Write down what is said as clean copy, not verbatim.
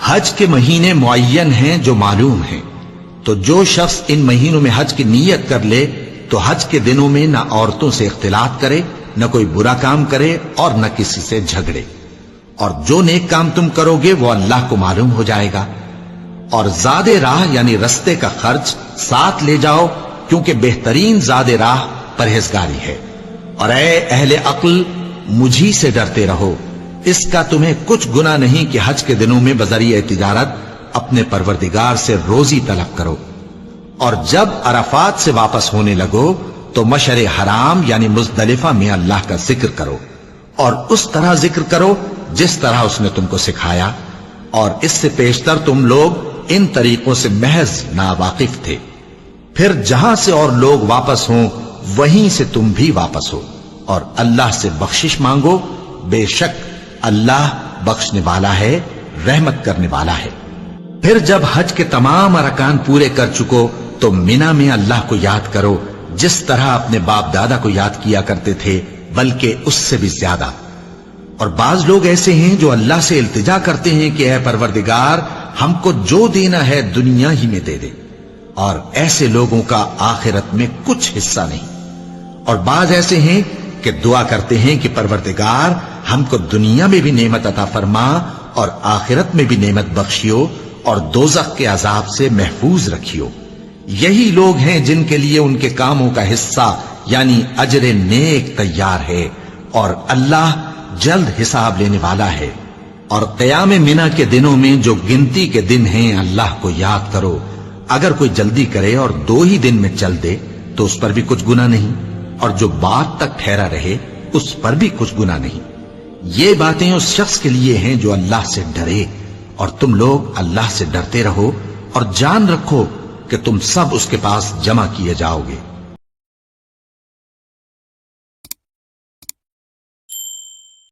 حج کے مہینے معین ہیں جو معلوم ہیں، تو جو شخص ان مہینوں میں حج کی نیت کر لے تو حج کے دنوں میں نہ عورتوں سے اختلاط کرے، نہ کوئی برا کام کرے اور نہ کسی سے جھگڑے، اور جو نیک کام تم کرو گے وہ اللہ کو معلوم ہو جائے گا۔ اور زاد راہ یعنی رستے کا خرچ ساتھ لے جاؤ، کیونکہ بہترین زاد راہ پرہیزگاری ہے۔ اور اے اہل عقل، مجھی سے ڈرتے رہو، اس کا تمہیں کچھ گناہ نہیں کہ حج کے دنوں میں بذریعہ تجارت اپنے پروردگار سے روزی طلب کرو۔ اور جب عرفات سے واپس ہونے لگو تو مشعر حرام یعنی مزدلفہ میں اللہ کا ذکر کرو، اور اس طرح ذکر کرو جس طرح اس نے تم کو سکھایا، اور اس سے پیشتر تم لوگ ان طریقوں سے محض ناواقف تھے۔ پھر جہاں سے اور لوگ واپس ہوں وہیں سے تم بھی واپس ہو، اور اللہ سے بخشش مانگو، بے شک اللہ بخشنے والا ہے، رحمت کرنے والا ہے۔ پھر جب حج کے تمام ارکان پورے کر چکو تو مینا میں اللہ کو یاد کرو جس طرح اپنے باپ دادا کو یاد کیا کرتے تھے، بلکہ اس سے بھی زیادہ۔ اور بعض لوگ ایسے ہیں جو اللہ سے التجا کرتے ہیں کہ اے پروردگار، ہم کو جو دینا ہے دنیا ہی میں دے دے، اور ایسے لوگوں کا آخرت میں کچھ حصہ نہیں۔ اور بعض ایسے ہیں کہ دعا کرتے ہیں کہ پروردگار ہم کو دنیا میں بھی نعمت عطا فرما اور آخرت میں بھی نعمت بخشیو اور دوزخ کے عذاب سے محفوظ رکھیو۔ یہی لوگ ہیں جن کے لیے ان کے کاموں کا حصہ یعنی اجر نیک تیار ہے، اور اللہ جلد حساب لینے والا ہے۔ اور قیام منا کے دنوں میں جو گنتی کے دن ہیں اللہ کو یاد کرو، اگر کوئی جلدی کرے اور 2 ہی دن میں چل دے تو اس پر بھی کچھ گناہ نہیں، اور جو بات تک ٹھہرا رہے اس پر بھی کچھ گناہ نہیں۔ یہ باتیں اس شخص کے لیے ہیں جو اللہ سے ڈرے، اور تم لوگ اللہ سے ڈرتے رہو اور جان رکھو کہ تم سب اس کے پاس جمع کیے جاؤ گے۔